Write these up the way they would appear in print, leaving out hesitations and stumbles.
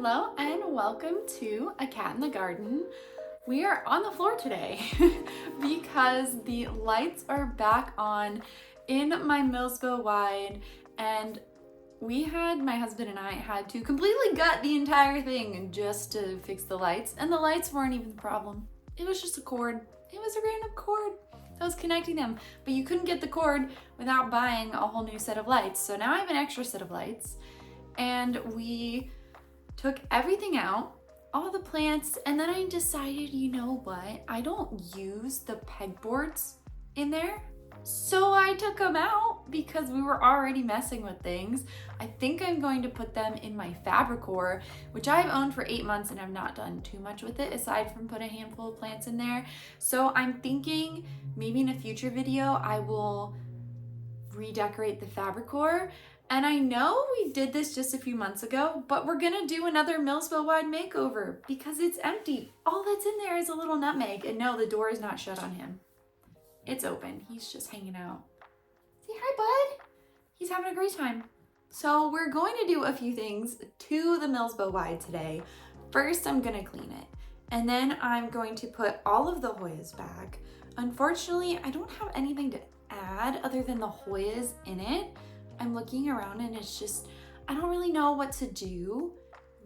Hello and welcome to A Cat in the Garden. We are on the floor today because the lights are back on in my Millsbo wide, and my husband and I had to completely gut the entire thing just to fix the lights, and the lights weren't even the problem. It was just a cord. It was a random cord that was connecting them, but you couldn't get the cord without buying a whole new set of lights. So now I have an extra set of lights, and we took everything out, all the plants, and then I decided, you know what? I don't use the pegboards in there. So I took them out because we were already messing with things. I think I'm going to put them in my Fabricor, which I've owned for 8 months and I've not done too much with it aside from put a handful of plants in there. So I'm thinking maybe in a future video I will redecorate the Fabricor. And I know we did this just a few months ago, but we're gonna do another Millsbo wide makeover because it's empty. All that's in there is a little nutmeg, and no, the door is not shut on him. It's open. He's just hanging out. Say hi, bud. He's having a great time. So we're going to do a few things to the Millsbo wide today. First, I'm gonna clean it, and then I'm going to put all of the Hoyas back. Unfortunately, I don't have anything to add other than the Hoyas in it. I'm looking around and it's just, I don't really know what to do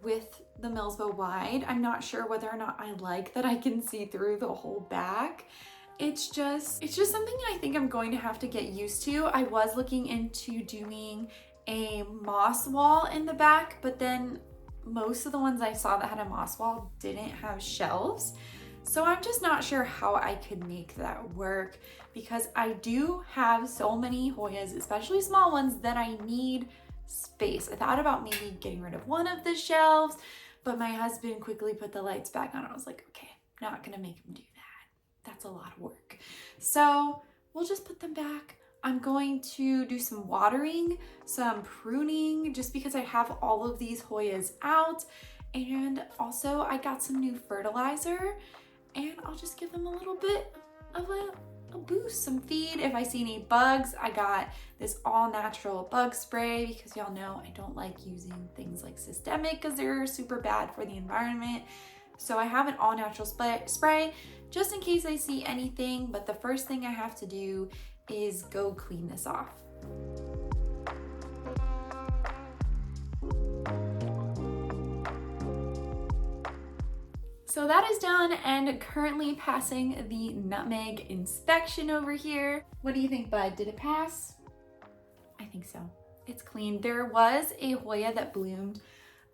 with the Millsbo wide. I'm not sure whether or not I like that I can see through the whole back. It's just something I think I'm going to have to get used to. I was looking into doing a moss wall in the back, but then most of the ones I saw that had a moss wall didn't have shelves. So I'm just not sure how I could make that work because I do have so many Hoyas, especially small ones, that I need space. I thought about maybe getting rid of one of the shelves, but my husband quickly put the lights back on. I was like, okay, not gonna make him do that. That's a lot of work. So we'll just put them back. I'm going to do some watering, some pruning, just because I have all of these Hoyas out. And also I got some new fertilizer, and I'll just give them a little bit of a boost, some feed. If I see any bugs, I got this all natural bug spray because y'all know I don't like using things like systemic because they're super bad for the environment. So I have an all natural spray just in case I see anything, but the first thing I have to do is go clean this off. So that is done and currently passing the nutmeg inspection over here. What do you think, bud? Did it pass? I think so. It's clean. There was a Hoya that bloomed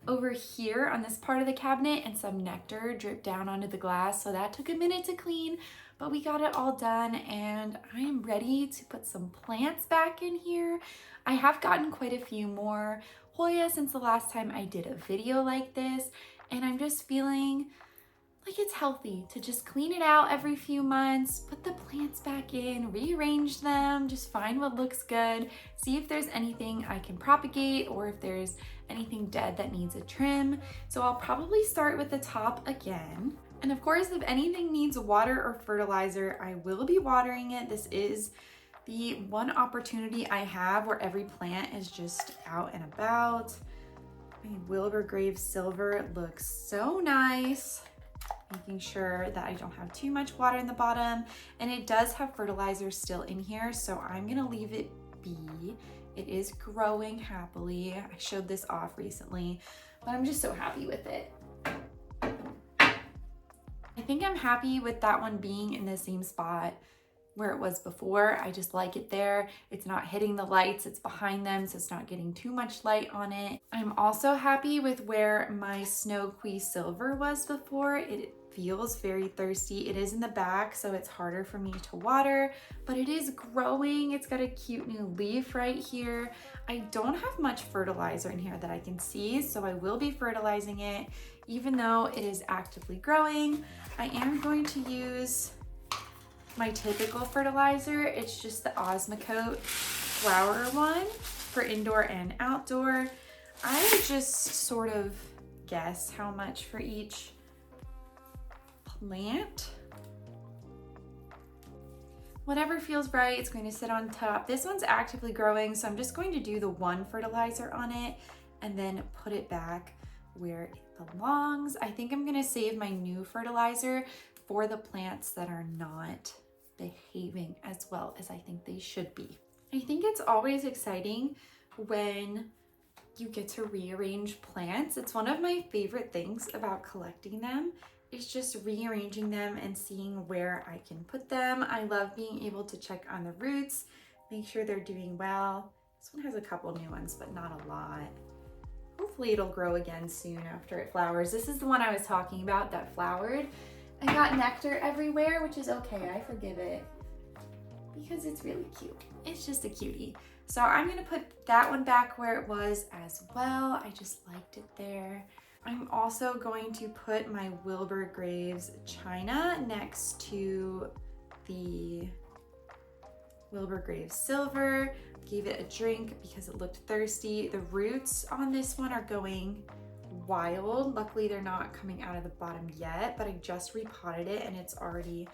over here on this part of the cabinet and some nectar dripped down onto the glass. So that took a minute to clean, but we got it all done and I am ready to put some plants back in here. I have gotten quite a few more Hoya since the last time I did a video like this, and I'm just feeling like it's healthy to just clean it out every few months, put the plants back in, rearrange them, just find what looks good, see if there's anything I can propagate or if there's anything dead that needs a trim. So I'll probably start with the top again. And of course, if anything needs water or fertilizer, I will be watering it. This is the one opportunity I have where every plant is just out and about. My Wilbur Graves Silver looks so nice. Making sure that I don't have too much water in the bottom, and it does have fertilizer still in here, so I'm gonna leave it be. It is growing happily. I showed this off recently, but I'm just so happy with it. I think I'm happy with that one being in the same spot where it was before. I just like it there. It's not hitting the lights, it's behind them, so it's not getting too much light on it. I'm also happy with where my Snow Queen Silver was before. It feels very thirsty. It is in the back, so it's harder for me to water, but it is growing. It's got a cute new leaf right here. I don't have much fertilizer in here that I can see, so I will be fertilizing it. Even though it is actively growing, I am going to use my typical fertilizer. It's just the Osmocote flower one for indoor and outdoor. I would just sort of guess how much for each plant. Whatever feels right, it's going to sit on top. This one's actively growing, so I'm just going to do the one fertilizer on it and then put it back where it belongs. I think I'm gonna save my new fertilizer for the plants that are not behaving as well as I think they should be. I think it's always exciting when you get to rearrange plants. It's one of my favorite things about collecting them, is just rearranging them and seeing where I can put them. I love being able to check on the roots, make sure they're doing well. This one has a couple new ones, but not a lot. Hopefully it'll grow again soon after it flowers. This is the one I was talking about that flowered. I got nectar everywhere, which is okay, I forgive it because it's really cute. It's just a cutie. So I'm gonna put that one back where it was as well. I just liked it there. I'm also going to put my Wilbur Graves China next to the Wilbur Graves Silver. Gave it a drink because it looked thirsty. The roots on this one are going wild. Luckily they're not coming out of the bottom yet, but I just repotted it and it's already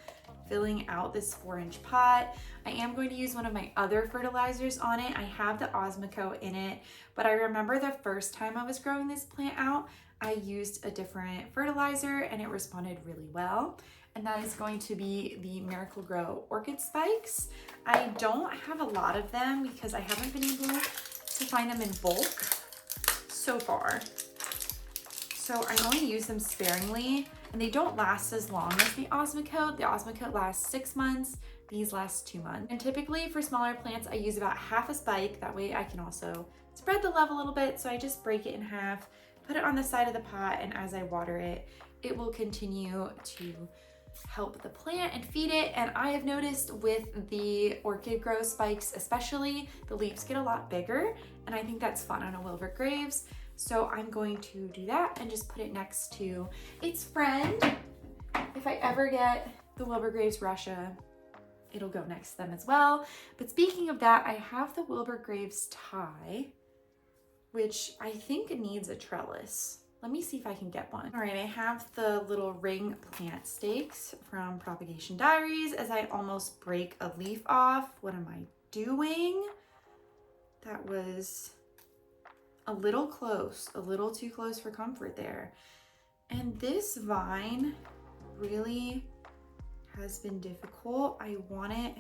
filling out this 4-inch pot. I am going to use one of my other fertilizers on it. I have the Osmoco in it, but I remember the first time I was growing this plant out, I used a different fertilizer and it responded really well. And that is going to be the Miracle Grow Orchid Spikes. I don't have a lot of them because I haven't been able to find them in bulk so far. So I only use them sparingly and they don't last as long as the Osmocote. The Osmocote lasts 6 months, these last 2 months. And typically for smaller plants, I use about half a spike. That way I can also spread the love a little bit. So I just break it in half, put it on the side of the pot, and as I water it, it will continue to help the plant and feed it. And I have noticed with the Orchid Grow Spikes especially, the leaves get a lot bigger, and I think that's fun on a Wilbur Graves. So I'm going to do that and just put it next to its friend. If I ever get the Wilbur Graves Russia, it'll go next to them as well. But speaking of that, I have the Wilbur Graves Thai, which I think needs a trellis. Let me see if I can get one. All right, I have the little ring plant stakes from Propagation Diaries. As I almost break a leaf off, what am I doing? That was a little close, a little too close for comfort there. And this vine really has been difficult. I want it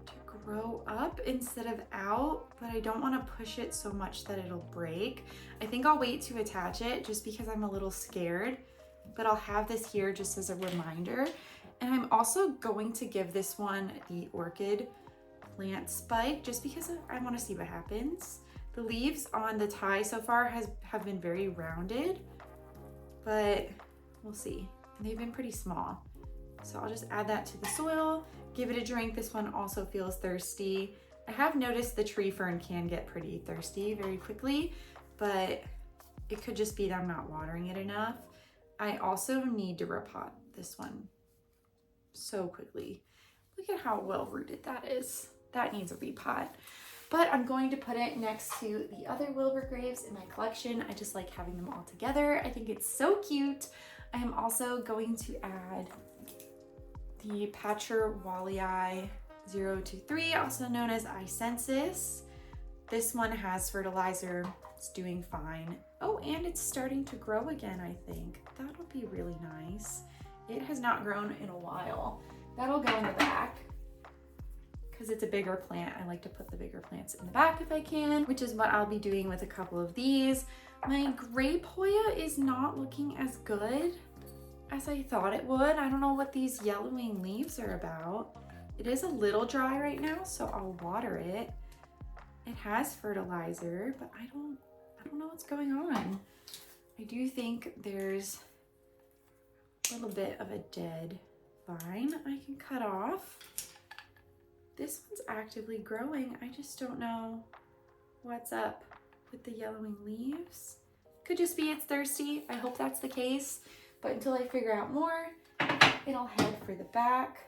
to grow up instead of out, but I don't want to push it so much that it'll break. I think I'll wait to attach it just because I'm a little scared, but I'll have this here just as a reminder. And I'm also going to give this one the Orchid Plant Spike just because I want to see what happens. The leaves on the Thai so far have been very rounded, but we'll see. They've been pretty small. So I'll just add that to the soil, give it a drink. This one also feels thirsty. I have noticed the tree fern can get pretty thirsty very quickly, but it could just be that I'm not watering it enough. I also need to repot this one so quickly. Look at how well rooted that is. That needs a repot. But I'm going to put it next to the other Wilbur Graves in my collection. I just like having them all together. I think it's so cute. I am also going to add the Patcher Walleye 023, also known as iCensis. This one has fertilizer. It's doing fine. Oh, and it's starting to grow again, I think. That'll be really nice. It has not grown in a while. That'll go in the back. Because it's a bigger plant, I like to put the bigger plants in the back if I can, which is what I'll be doing with a couple of these. My grape Hoya is not looking as good as I thought it would. I don't know what these yellowing leaves are about. It is a little dry right now, so I'll water it. It has fertilizer, but I don't know what's going on. I do think there's a little bit of a dead vine I can cut off. This one's actively growing. I just don't know what's up with the yellowing leaves. Could just be it's thirsty. I hope that's the case. But until I figure out more, it'll head for the back.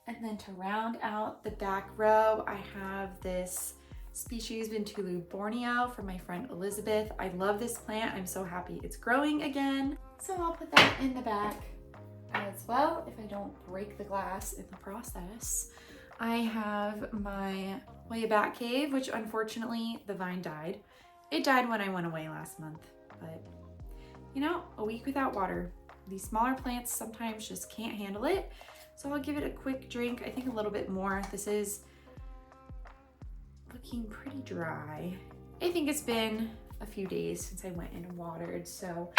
And then to round out the back row, I have this species Ventulu Borneo from my friend Elizabeth. I love this plant. I'm so happy it's growing again. So I'll put that in the back as well if I don't break the glass in the process. I have my Hoya Bat Cave, which unfortunately the vine died. It died when I went away last month, but you know, a week without water. These smaller plants sometimes just can't handle it. So I'll give it a quick drink. I think a little bit more. This is looking pretty dry. I think it's been a few days since I went and watered. So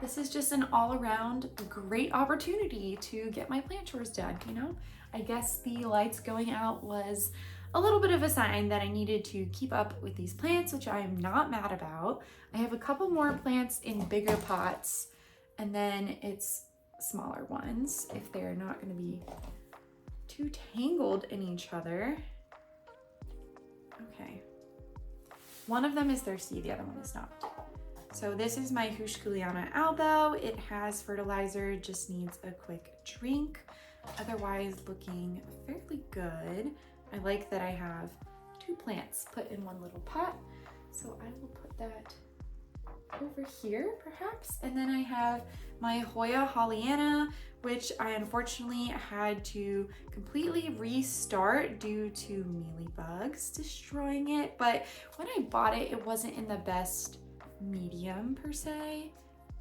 this is just an all around great opportunity to get my plant chores done, you know? I guess the lights going out was a little bit of a sign that I needed to keep up with these plants, which I am not mad about. I have a couple more plants in bigger pots, and then it's smaller ones if they're not going to be too tangled in each other. Okay. One of them is thirsty, the other one is not. So this is my Houseplants albo. It has fertilizer, just needs a quick drink. Otherwise looking fairly good. I like that I have 2 plants put in one little pot. So I will put that over here perhaps. And then I have my Hoya Hollyanna, which I unfortunately had to completely restart due to mealybugs destroying it. But when I bought it, it wasn't in the best medium per se.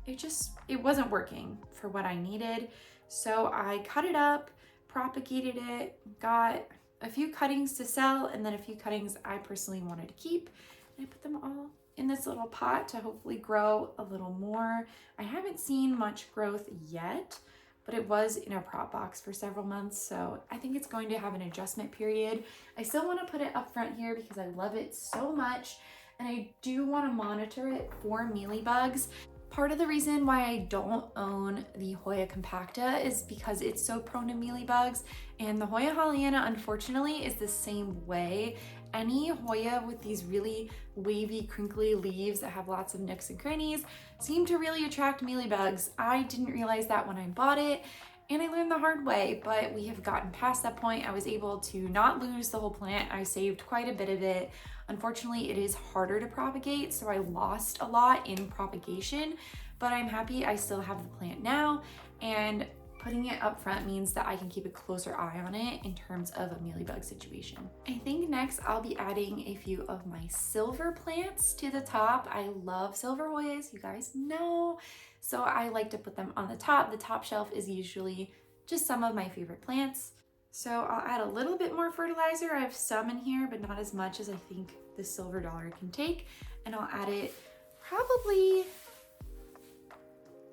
It wasn't working for what I needed. So I cut it up, propagated it, got a few cuttings to sell, and then a few cuttings I personally wanted to keep. And I put them all in this little pot to hopefully grow a little more. I haven't seen much growth yet, but it was in a prop box for several months, so I think it's going to have an adjustment period. I still want to put it up front here because I love it so much, and I do want to monitor it for mealybugs. Part of the reason why I don't own the Hoya compacta is because it's so prone to mealybugs, and the Hoya Hollyanna unfortunately is the same way. Any Hoya with these really wavy, crinkly leaves that have lots of nooks and crannies seem to really attract mealybugs. I didn't realize that when I bought it, and I learned the hard way, but we have gotten past that point. I was able to not lose the whole plant. I saved quite a bit of it. Unfortunately, it is harder to propagate, so I lost a lot in propagation, but I'm happy I still have the plant now, and putting it up front means that I can keep a closer eye on it in terms of a mealybug situation. I think next I'll be adding a few of my silver plants to the top. I love silver Hoyas, you guys know, so I like to put them on the top. The top shelf is usually just some of my favorite plants. So I'll add a little bit more fertilizer. I have some in here, but not as much as I think the silver dollar can take. And I'll add it probably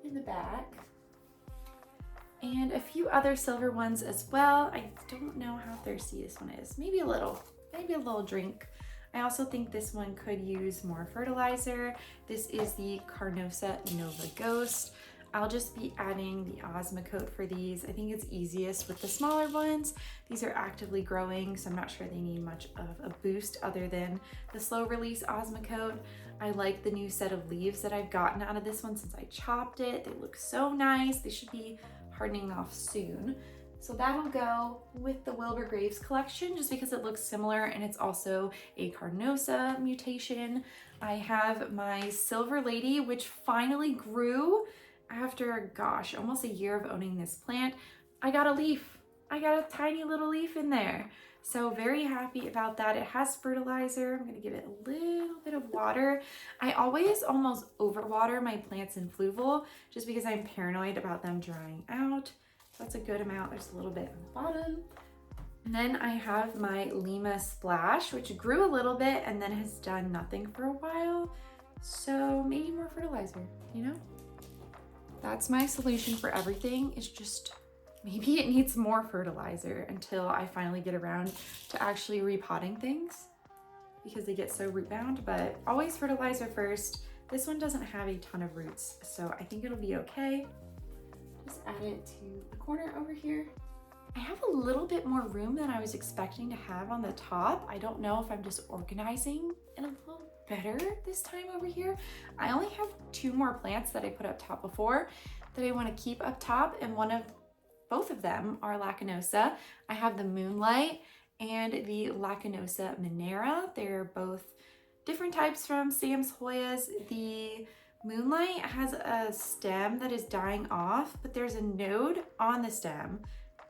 in the back. And a few other silver ones as well. I don't know how thirsty this one is. Maybe a little drink. I also think this one could use more fertilizer. This is the Carnosa Nova Ghost. I'll just be adding the Osmocote for these. I think it's easiest with the smaller ones. These are actively growing, so I'm not sure they need much of a boost other than the slow release Osmocote. I like the new set of leaves that I've gotten out of this one since I chopped it. They look so nice. They should be hardening off soon. So that'll go with the Wilbur Graves collection just because it looks similar, and it's also a Carnosa mutation. I have my Silver Lady, which finally grew after, gosh, almost a year of owning this plant. I got a leaf. I got a tiny little leaf in there. So very happy about that. It has fertilizer. I'm gonna give it a little bit of water. I always almost overwater my plants in Fluval just because I'm paranoid about them drying out. That's a good amount. There's a little bit on the bottom. And then I have my Lima Splash, which grew a little bit and then has done nothing for a while. So maybe more fertilizer, you know? That's my solution for everything. It's just maybe it needs more fertilizer until I finally get around to actually repotting things because they get so root bound, but always fertilizer first. This one doesn't have a ton of roots, so I think it'll be okay. Just add it to the corner over here. I have a little bit more room than I was expecting to have on the top. I don't know if I'm just organizing it a little better this time over here. I only have 2 more plants that I put up top before that I want to keep up top, and both of them are Lacanosa. I have the Moonlight and the Lacanosa Minera. They're both different types from Sam's Hoyas. The Moonlight has a stem that is dying off, but there's a node on the stem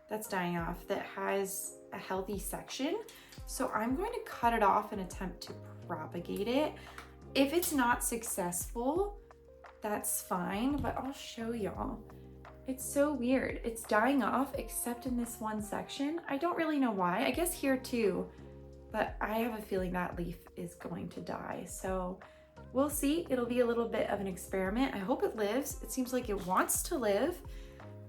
that's dying off that has a healthy section. So I'm going to cut it off and attempt to propagate it. If it's not successful, that's fine, but I'll show y'all. It's so weird. It's dying off except in this one section. I don't really know why. I guess here too, but I have a feeling that leaf is going to die. So we'll see. It'll be a little bit of an experiment. I hope it lives. It seems like it wants to live,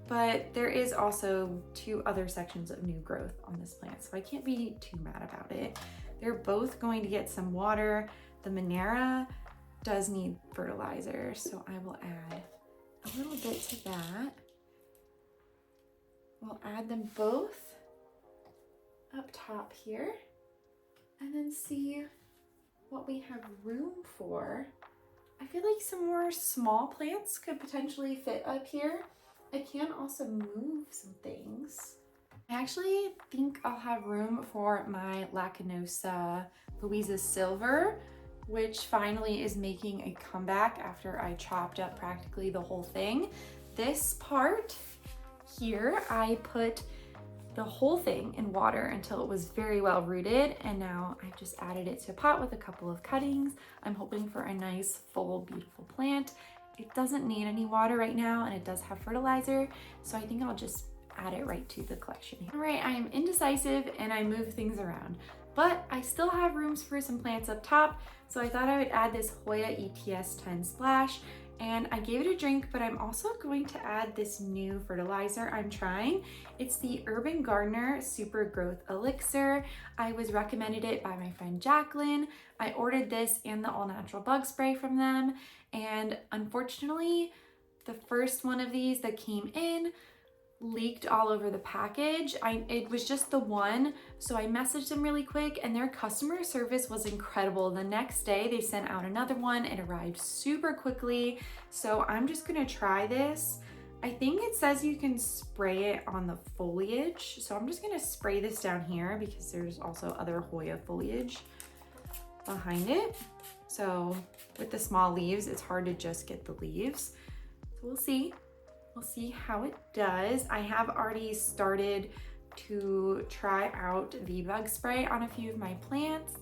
but there is also 2 other sections of new growth on this plant, so I can't be too mad about it. They're both going to get some water. The Monera does need fertilizer, so I will add a little bit to that. We'll add them both up top here and then see what we have room for. I feel like some more small plants could potentially fit up here. I can also move some things. I actually think I'll have room for my Lacanosa Louisa Silver, which finally is making a comeback after I chopped up practically the whole thing. This part here, I put the whole thing in water until it was very well rooted, and now I've just added it to a pot with a couple of cuttings. I'm hoping for a nice, full, beautiful plant. It doesn't need any water right now, and it does have fertilizer, so I think I'll just add it right to the collection here. All right, I am indecisive and I move things around, but I still have rooms for some plants up top, so I thought I would add this Hoya ETS 10 Splash, and I gave it a drink, but I'm also going to add this new fertilizer I'm trying. It's the Urban Gardener Super Growth Elixir. I was recommended it by my friend Jacqueline. I ordered this and the all natural bug spray from them, and unfortunately, the first one of these that came in leaked all over the package. It was just the one, so I messaged them really quick and their customer service was incredible. The next day they sent out another one. It arrived super quickly, so I'm just gonna try this. I think it says you can spray it on the foliage, so I'm just gonna spray this down here because there's also other Hoya foliage behind it. So with the small leaves, it's hard to just get the leaves. So we'll see. We'll see how it does. I have already started to try out the bug spray on a few of my plants,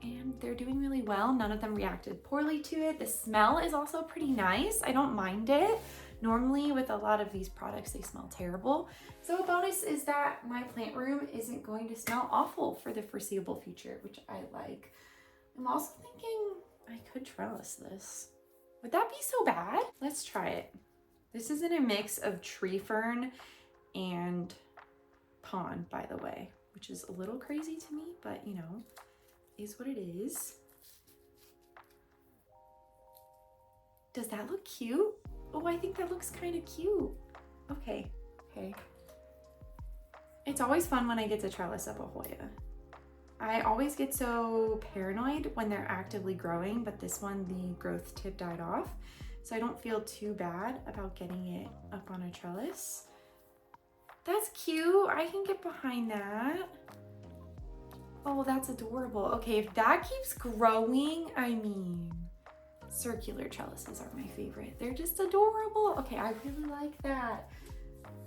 and they're doing really well. None of them reacted poorly to it. The smell is also pretty nice. I don't mind it. Normally with a lot of these products, they smell terrible. So a bonus is that my plant room isn't going to smell awful for the foreseeable future, which I like. I'm also thinking I could trellis this. Would that be so bad? Let's try it. This is in a mix of tree fern and pond, by the way, which is a little crazy to me, but you know, is what it is. Does that look cute? Oh, I think that looks kind of cute. Okay. It's always fun when I get to trellis up a Hoya. I always get so paranoid when they're actively growing, but this one, the growth tip died off. So I don't feel too bad about getting it up on a trellis. That's cute. I can get behind that. Oh, that's adorable. Okay, if that keeps growing, I mean, circular trellises are my favorite. They're just adorable. Okay, I really like that.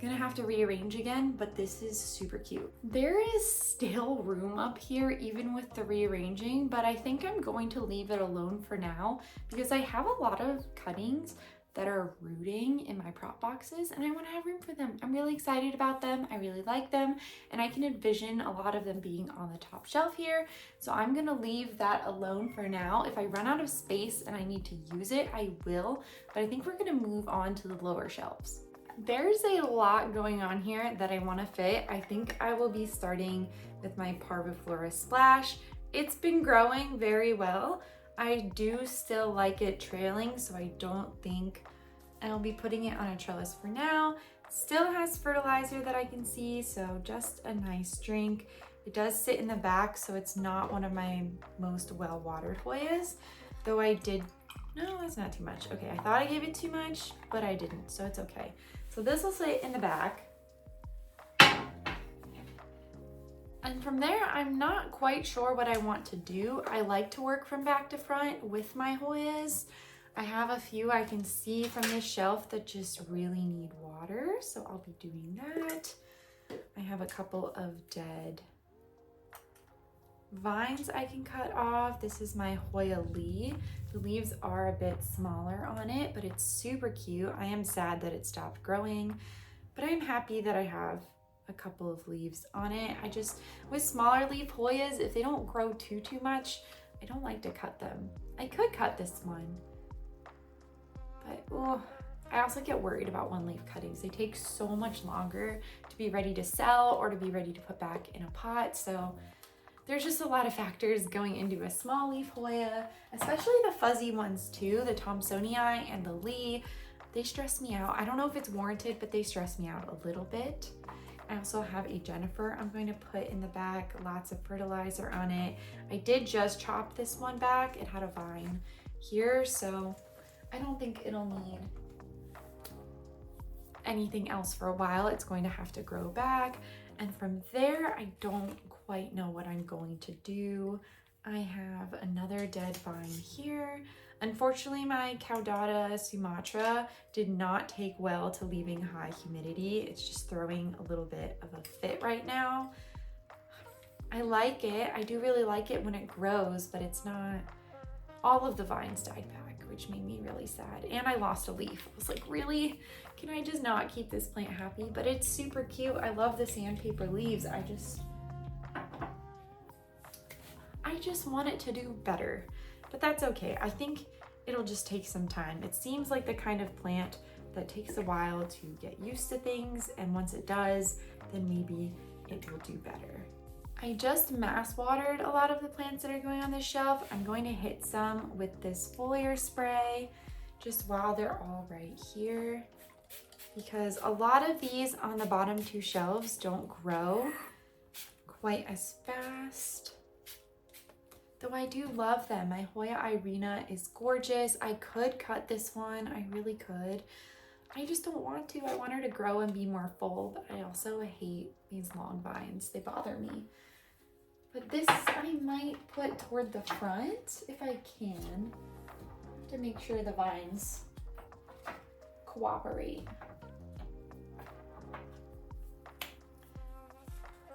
Gonna have to rearrange again, but this is super cute. There is still room up here even with the rearranging, but I think I'm going to leave it alone for now because I have a lot of cuttings that are rooting in my prop boxes and I want to have room for them. I'm really excited about them. I really like them, and I can envision a lot of them being on the top shelf here. So I'm gonna leave that alone for now. If I run out of space and I need to use it, I will, but I think we're gonna move on to the lower shelves. There's a lot going on here that I want to fit. I think I will be starting with my Parviflora Splash. It's been growing very well. I do still like it trailing, so I don't think I'll be putting it on a trellis for now. Still has fertilizer that I can see, so just a nice drink. It does sit in the back, so it's not one of my most well-watered Hoyas, though I did. No, that's not too much. Okay, I thought I gave it too much, but I didn't, so it's okay. So this will sit in the back. And from there, I'm not quite sure what I want to do. I like to work from back to front with my Hoyas. I have a few I can see from this shelf that just really need water, so I'll be doing that. I have a couple of dead vines I can cut off. This is my Hoya Lee. The leaves are a bit smaller on it, but it's super cute. I am sad that it stopped growing, but I'm happy that I have a couple of leaves on it. With smaller leaf Hoyas, if they don't grow too much, I don't like to cut them. I could cut this one, but I also get worried about one leaf cuttings. They take so much longer to be ready to sell or to be ready to put back in a pot. So there's just a lot of factors going into a small leaf Hoya, especially the fuzzy ones too, the Thomsonii and the Lee. They stress me out. I don't know if it's warranted, but they stress me out a little bit. I also have a Jennifer I'm going to put in the back, lots of fertilizer on it. I did just chop this one back. It had a vine here, so I don't think it'll need anything else for a while. It's going to have to grow back. And from there, I don't quite know what I'm going to do. I have another dead vine here. Unfortunately, my Caudata Sumatra did not take well to leaving high humidity. It's just throwing a little bit of a fit right now. I like it. I do really like it when it grows, but it's not. All of the vines died back, which made me really sad. And I lost a leaf. I was like, really? Can I just not keep this plant happy? But it's super cute. I love the sandpaper leaves. I just want it to do better, but that's okay. I think it'll just take some time. It seems like the kind of plant that takes a while to get used to things, and once it does, then maybe it will do better. I just mass watered a lot of the plants that are going on this shelf. I'm going to hit some with this foliar spray just while they're all right here, because a lot of these on the bottom two shelves don't grow quite as fast. Though I do love them. My Hoya Irina is gorgeous. I could cut this one, I really could. I just don't want to. I want her to grow and be more full, but I also hate these long vines. They bother me. But this I might put toward the front if I can, to make sure the vines cooperate.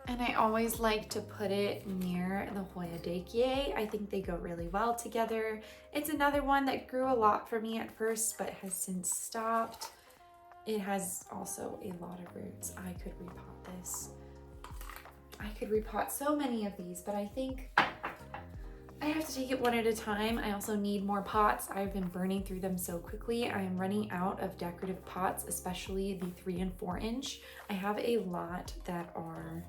And I always like to put it near the Hoya Daikie. I think they go really well together. It's another one that grew a lot for me at first, but has since stopped. It has also a lot of roots. I could repot this. I could repot so many of these, but I think I have to take it one at a time. I also need more pots. I've been burning through them so quickly. I am running out of decorative pots, especially the 3 and 4 inch. I have a lot that are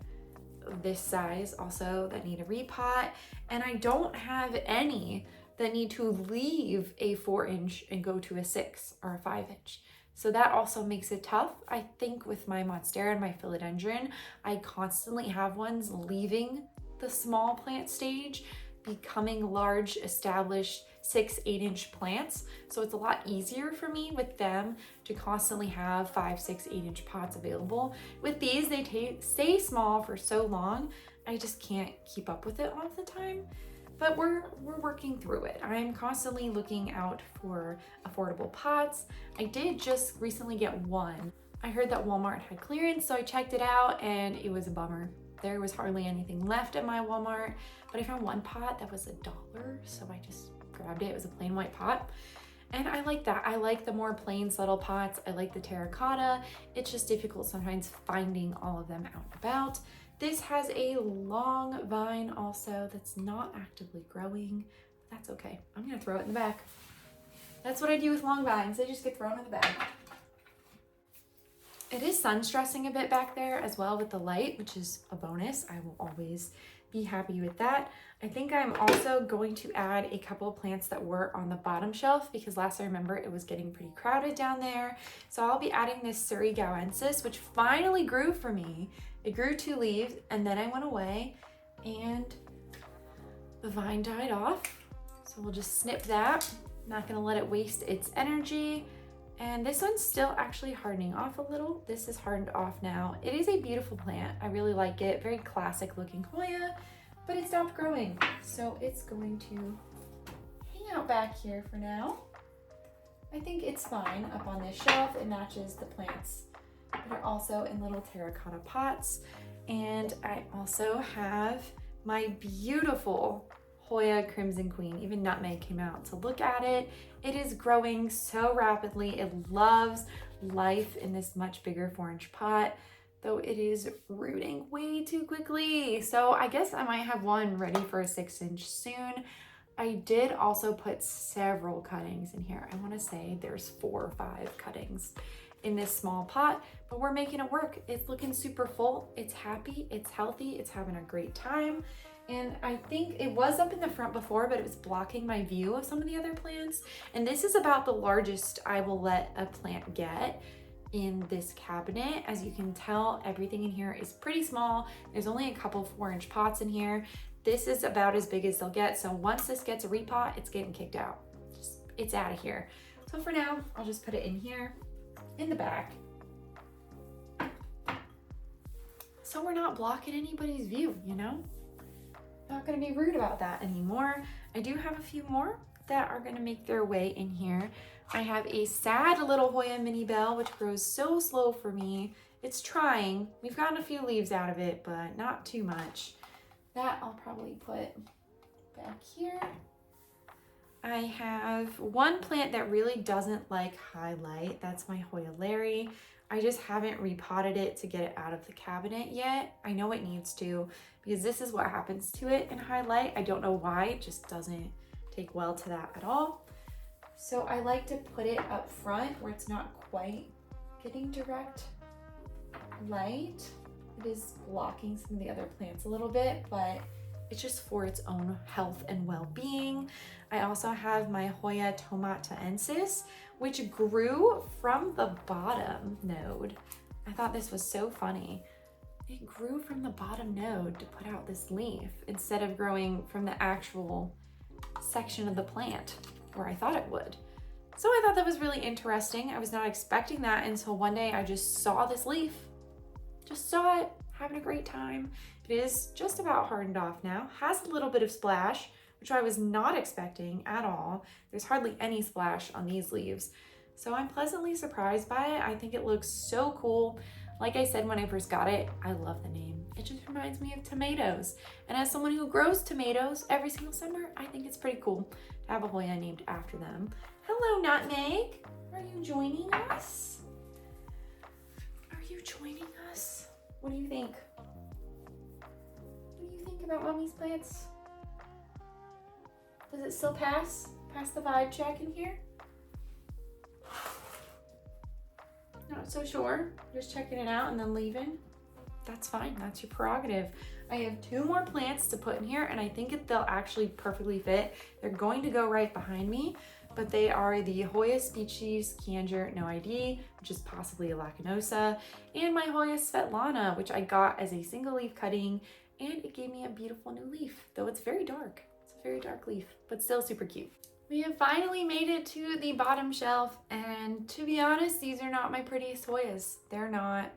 this size also that need a repot, and I don't have any that need to leave a 4 inch and go to a 6 or a 5 inch. So that also makes it tough. I think with my Monstera and my Philodendron, I constantly have ones leaving the small plant stage, becoming large, established 6, 8 inch plants. So it's a lot easier for me with them to constantly have 5, 6, 8 inch pots available. With these, they stay small for so long, I just can't keep up with it all the time. But we're working through it. I'm constantly looking out for affordable pots. I did just recently get one. I heard that Walmart had clearance, so I checked it out and it was a bummer. There was hardly anything left at my Walmart, but I found one pot that was $1, so I just grabbed it. It was a plain white pot. And I like that. I like the more plain, subtle pots. I like the terracotta. It's just difficult sometimes finding all of them out and about. This has a long vine also that's not actively growing. That's okay. I'm gonna throw it in the back. That's what I do with long vines. They just get thrown in the back. It is sun stressing a bit back there as well with the light, which is a bonus. I will always be happy with that. I think I'm also going to add a couple of plants that were on the bottom shelf, because last I remember it was getting pretty crowded down there. So I'll be adding this Surrey Gowensis, which finally grew for me. It grew 2 leaves and then I went away and the vine died off. So we'll just snip that. Not gonna let it waste its energy. And this one's still actually hardening off a little. This is hardened off now. It is a beautiful plant. I really like it. Very classic looking Hoya, but it stopped growing. So it's going to hang out back here for now. I think it's fine up on this shelf. It matches the plants that are also in little terracotta pots. And I also have my beautiful Hoya Crimson Queen. Even Nutmeg came out to look at it. It is growing so rapidly. It loves life in this much bigger 4-inch pot, though it is rooting way too quickly. So I guess I might have one ready for a 6-inch soon. I did also put several cuttings in here. I want to say there's 4 or 5 cuttings in this small pot, but we're making it work. It's looking super full. It's happy, it's healthy, it's having a great time. And I think it was up in the front before, but it was blocking my view of some of the other plants. And this is about the largest I will let a plant get in this cabinet. As you can tell, everything in here is pretty small. There's only a couple 4-inch pots in here. This is about as big as they'll get. So once this gets a repot, it's getting kicked out. It's out of here. So for now, I'll just put it in here in the back, so we're not blocking anybody's view, you know? Not gonna be rude about that anymore. I do have a few more that are gonna make their way in here. I have a sad little Hoya mini bell, which grows so slow for me. It's trying. We've gotten a few leaves out of it, but not too much. That I'll probably put back here. I have one plant that really doesn't like highlight. That's my Hoya Larry. I just haven't repotted it to get it out of the cabinet yet. I know it needs to, because this is what happens to it in highlight. I don't know why, it just doesn't take well to that at all. So I like to put it up front where it's not quite getting direct light. It is blocking some of the other plants a little bit, but it's just for its own health and well-being. I also have my Hoya tomataensis, which grew from the bottom node. I thought this was so funny. It grew from the bottom node to put out this leaf instead of growing from the actual section of the plant where I thought it would. So I thought that was really interesting. I was not expecting that until one day I just saw this leaf. Just saw it, having a great time. It is just about hardened off now. Has a little bit of splash, which I was not expecting at all. There's hardly any splash on these leaves. So I'm pleasantly surprised by it. I think it looks so cool. Like I said when I first got it, I love the name. It just reminds me of tomatoes. And as someone who grows tomatoes every single summer, I think it's pretty cool to have a Hoya named after them. Hello, Nutmeg. Are you joining us? Are you joining us? What do you think? What do you think about Mommy's plants? Does it still pass the vibe check in here? Not so sure. Just checking it out and then leaving. That's fine. That's your prerogative. I have 2 more plants to put in here, and I think they'll actually perfectly fit. They're going to go right behind me, but they are the Hoya species Candor No ID, which is possibly a Lacanosa, and my Hoya Svetlana, which I got as a single leaf cutting, and it gave me a beautiful new leaf, though it's very dark. It's a very dark leaf, but still super cute. We have finally made it to the bottom shelf, and to be honest, these are not my prettiest Hoyas. They're not.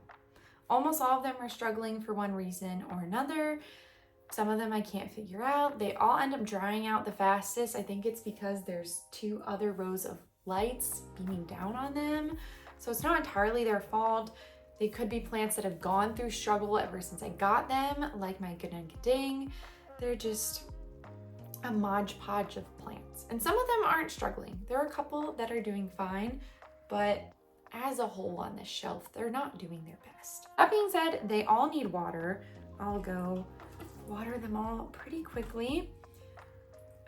Almost all of them are struggling for one reason or another. Some of them I can't figure out. They all end up drying out the fastest. I think it's because there's 2 other rows of lights beaming down on them. So it's not entirely their fault. They could be plants that have gone through struggle ever since I got them, like my Gading. They're just a modge podge of plants. And some of them aren't struggling. There are a couple that are doing fine, but as a whole on this shelf, they're not doing their best. That being said, they all need water. I'll go water them all pretty quickly.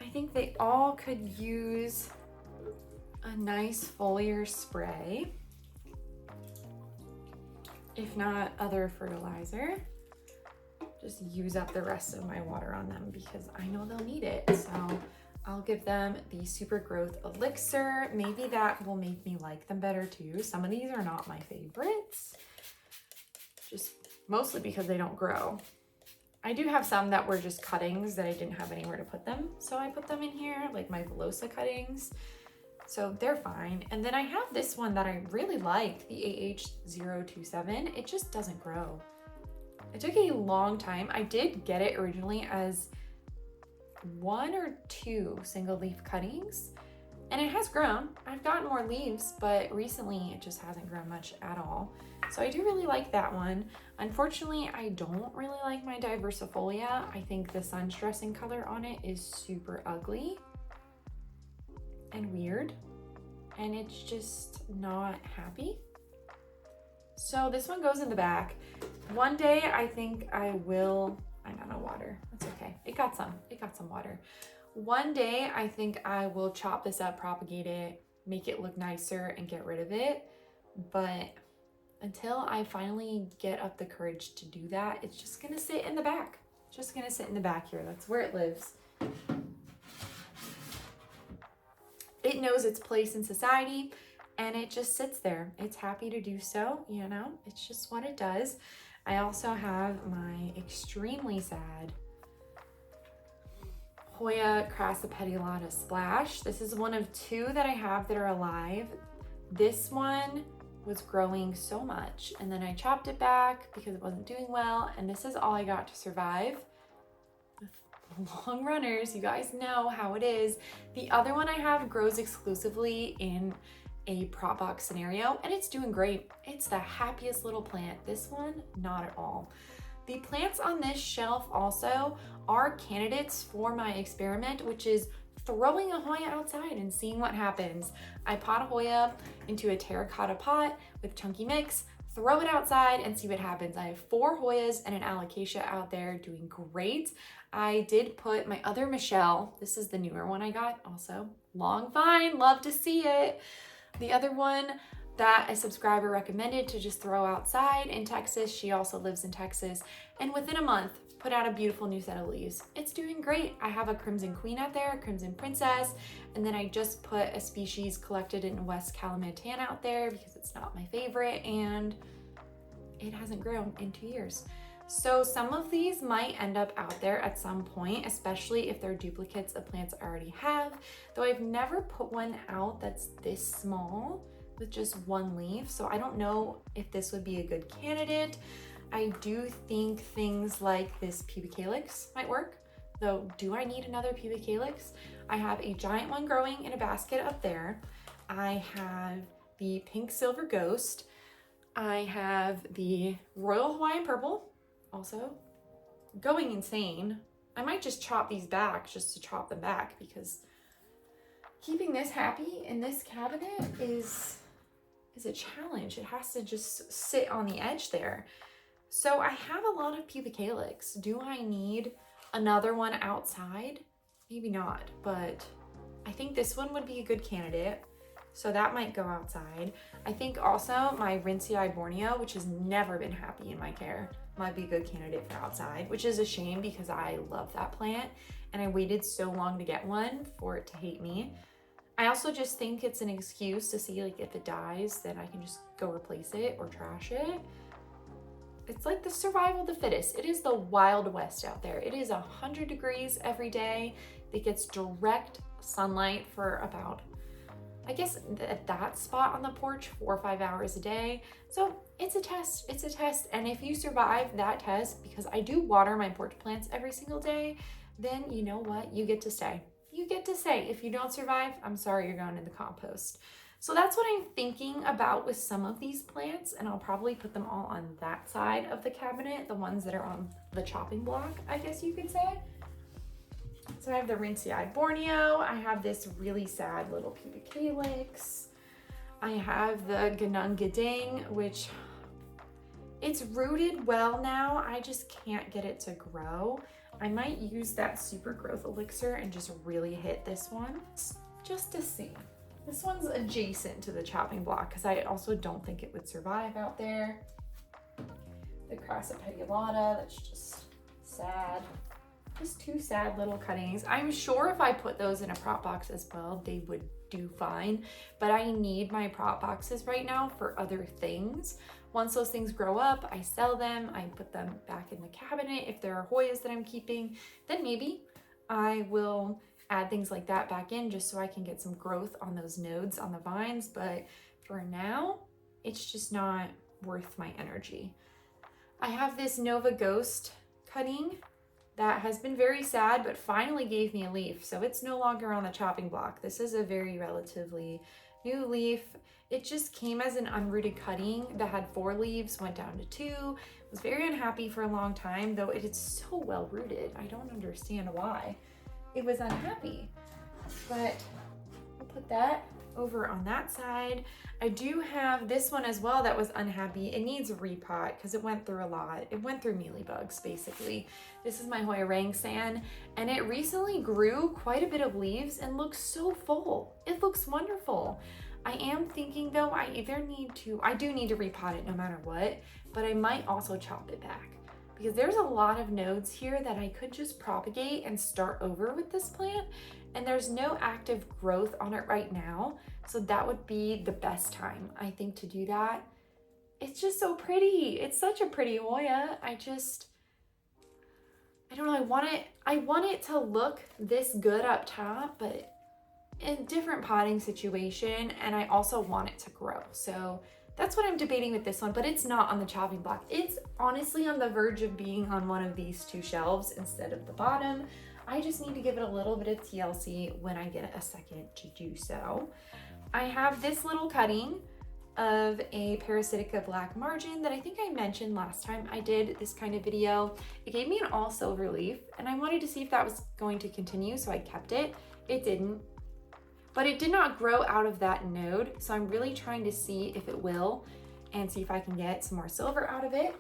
I think they all could use a nice foliar spray, if not other fertilizer. Just use up the rest of my water on them because I know they'll need it. So I'll give them the Super Growth Elixir. Maybe that will make me like them better too. Some of these are not my favorites, just mostly because they don't grow. I do have some that were just cuttings that I didn't have anywhere to put them, so I put them in here, like my Velosa cuttings. So they're fine. And then I have this one that I really like, the AH027. It just doesn't grow. It took a long time. I did get it originally as 1 or 2 single leaf cuttings, and it has grown. I've gotten more leaves, but recently it just hasn't grown much at all. So I do really like that one. Unfortunately, I don't really like my Diversifolia. I think the sun's dressing color on it is super ugly and weird, and it's just not happy. So this one goes in the back. One day I think I will, I'm out of water. That's okay. It got some water. One day I think I will chop this up, propagate it, make it look nicer and get rid of it. But until I finally get up the courage to do that, it's just gonna sit in the back. Just gonna sit in the back here. That's where it lives. It knows its place in society and it just sits there. It's happy to do so, you know, it's just what it does. I also have my extremely sad Hoya Crassipedilata Splash. This is one of two that I have that are alive. This one was growing so much and then I chopped it back because it wasn't doing well, and this is all I got to survive. Long runners, you guys know how it is. The other one I have grows exclusively in a prop box scenario and it's doing great. It's the happiest little plant. This one, not at all. The plants on this shelf also are candidates for my experiment, which is throwing a Hoya outside and seeing what happens. I pot a Hoya into a terracotta pot with chunky mix, throw it outside and see what happens. I have 4 Hoyas and an alocasia out there doing great. I did put my other Michelle, this is the newer one I got also, long vine, love to see it. The other one that a subscriber recommended to just throw outside in Texas, she also lives in Texas, and within a month put out a beautiful new set of leaves. It's doing great. I have a Crimson Queen out there, Crimson Princess, and then I just put a species collected in West Kalimantan out there because it's not my favorite and it hasn't grown in 2 years. So some of these might end up out there at some point, especially if they're duplicates of plants I already have, though I've never put one out that's this small with just 1 leaf, so I don't know if this would be a good candidate. I do think things like this pubic calyx might work, though do I need another pubic calyx? I have a giant one growing in a basket up there. I have the pink silver ghost. I have the royal Hawaiian purple, also going insane. I might just chop these back just to chop them back because keeping this happy in this cabinet is a challenge. It has to just sit on the edge there. So I have a lot of pubic calyx. Do I need another one outside? Maybe not, but I think this one would be a good candidate. So that might go outside. I think also my Rinsei Borneo, which has never been happy in my care, might be a good candidate for outside, which is a shame because I love that plant and I waited so long to get one for it to hate me. I also just think it's an excuse to see like if it dies, then I can just go replace it or trash it. It's like the survival of the fittest. It is the Wild West out there. It is 100 degrees every day. It gets direct sunlight for about, I guess at that spot on the porch, 4 or 5 hours a day. So it's a test, it's a test. And if you survive that test, because I do water my porch plants every single day, then you know what, you get to stay. You get to stay. If you don't survive, I'm sorry, you're going in the compost. So that's what I'm thinking about with some of these plants, and I'll probably put them all on that side of the cabinet, the ones that are on the chopping block, I guess you could say. So I have the Rinsei Borneo, I have this really sad little pubic calyx, I have the Ganung Gading, which it's rooted well now, I just can't get it to grow. I might use that super growth elixir and just really hit this one, just to see. This one's adjacent to the chopping block because I also don't think it would survive out there. The Crassipedilata, that's just sad. Just 2 sad little cuttings. I'm sure if I put those in a prop box as well, they would do fine, but I need my prop boxes right now for other things. Once those things grow up, I sell them, I put them back in the cabinet. If there are Hoyas that I'm keeping, then maybe I will add things like that back in just so I can get some growth on those nodes on the vines. But for now, it's just not worth my energy. I have this Nova Ghost cutting that has been very sad, but finally gave me a leaf. So it's no longer on the chopping block. This is a very relatively new leaf. It just came as an unrooted cutting that had 4 leaves, went down to 2. Was very unhappy for a long time, though it is so well rooted. I don't understand why it was unhappy, but I'll put that over on that side. I do have this one as well that was unhappy. It needs a repot because it went through a lot. It went through mealybugs, basically. This is my Hoya Rangsan, and it recently grew quite a bit of leaves and looks so full. It looks wonderful. I am thinking though, I do need to repot it no matter what, but I might also chop it back because there's a lot of nodes here that I could just propagate and start over with this plant, and there's no active growth on it right now. So that would be the best time, I think, to do that. It's just so pretty. It's such a pretty Hoya. I don't know, I want it to look this good up top, but in different potting situation, and I also want it to grow. So that's what I'm debating with this one, but it's not on the chopping block. It's honestly on the verge of being on one of these 2 shelves instead of the bottom. I just need to give it a little bit of TLC when I get a second to do so. I have this little cutting of a Parasitica black margin that I think I mentioned last time I did this kind of video. It gave me an all silver leaf, and I wanted to see if that was going to continue, so I kept it. It didn't. But it did not grow out of that node, so I'm really trying to see if it will and see if I can get some more silver out of it.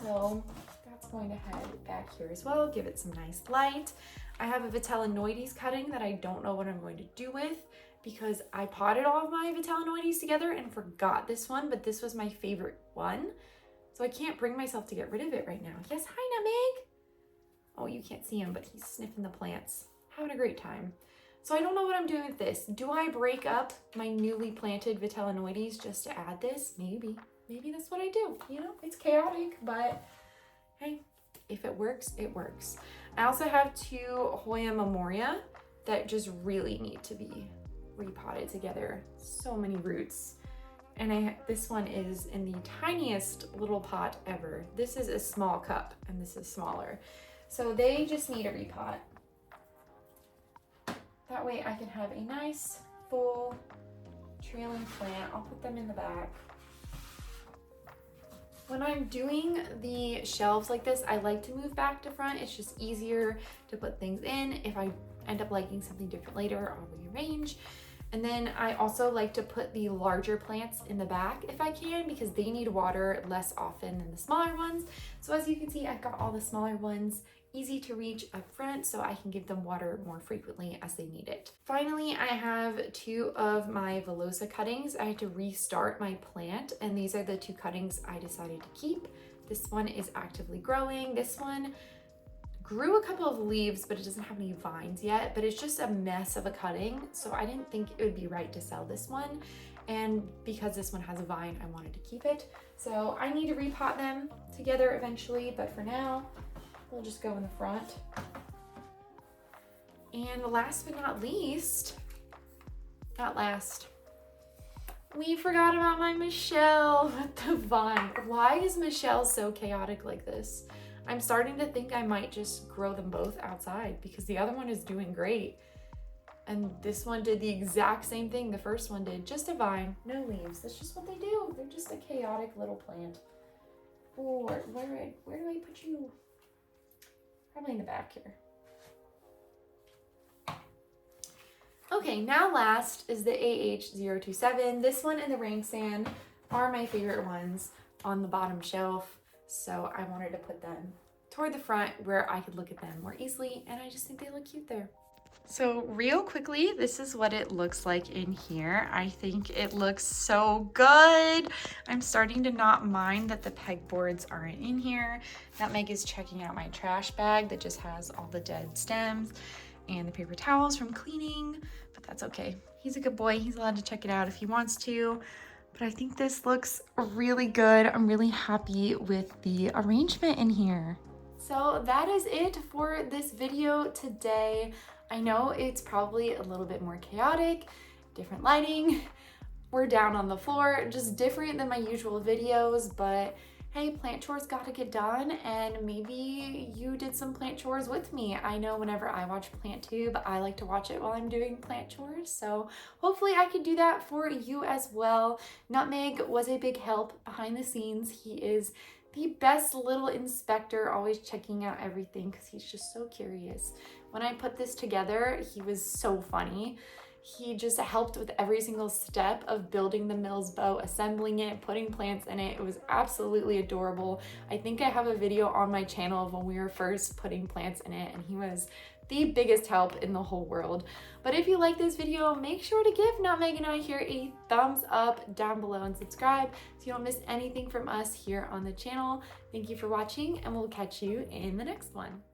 So that's going to head back here as well, give it some nice light. I have a Vitellonoides cutting that I don't know what I'm going to do with because I potted all of my Vitellonoides together and forgot this one, but this was my favorite one. So I can't bring myself to get rid of it right now. Yes, hi Nutmeg. Oh, you can't see him, but he's sniffing the plants. Having a great time. So I don't know what I'm doing with this. Do I break up my newly planted Vitellonoides just to add this? Maybe. Maybe that's what I do. You know, it's chaotic, but hey, if it works, it works. I also have 2 Hoya Memoria that just really need to be repotted together. So many roots. And this one is in the tiniest little pot ever. This is a small cup and this is smaller. So they just need a repot. That way I can have a nice, full, trailing plant. I'll put them in the back. When I'm doing the shelves like this, I like to move back to front. It's just easier to put things in. If I end up liking something different later, I'll rearrange. And then I also like to put the larger plants in the back if I can, because they need water less often than the smaller ones. So as you can see, I've got all the smaller ones easy to reach up front, so I can give them water more frequently as they need it. Finally, I have 2 of my Velosa cuttings. I had to restart my plant, and these are the 2 cuttings I decided to keep. This one is actively growing. This one grew a couple of leaves, but it doesn't have any vines yet, but it's just a mess of a cutting, so I didn't think it would be right to sell this one. And because this one has a vine, I wanted to keep it. So I need to repot them together eventually, but for now, we'll just go in the front. And last but not least, we forgot about my Michelle with the vine. Why is Michelle so chaotic like this? I'm starting to think I might just grow them both outside because the other one is doing great. And this one did the exact same thing the first one did, just a vine, no leaves. That's just what they do. They're just a chaotic little plant. Oh, where do I put you? Probably in the back here. Okay, now last is the AH027. This one and the Rangsan are my favorite ones on the bottom shelf. So I wanted to put them toward the front where I could look at them more easily, and I just think they look cute there. So real quickly, this is what it looks like in here. I think it looks so good. I'm starting to not mind that the pegboards aren't in here. Nutmeg is checking out my trash bag that just has all the dead stems and the paper towels from cleaning, but that's okay. He's a good boy. He's allowed to check it out if he wants to. But I think this looks really good. I'm really happy with the arrangement in here. So that is it for this video today. I know it's probably a little bit more chaotic, different lighting. We're down on the floor, just different than my usual videos, but hey, plant chores gotta get done, and maybe you did some plant chores with me. I know whenever I watch PlantTube, I like to watch it while I'm doing plant chores, so hopefully I can do that for you as well. Nutmeg was a big help behind the scenes. He is the best little inspector, always checking out everything because he's just so curious. When I put this together, he was so funny. He just helped with every single step of building the Mills bow, assembling it, putting plants in it. It was absolutely adorable. I think I have a video on my channel of when we were first putting plants in it, and he was the biggest help in the whole world. But if you like this video, make sure to give Nutmeg and I here a thumbs up down below and subscribe so you don't miss anything from us here on the channel. Thank you for watching, and we'll catch you in the next one.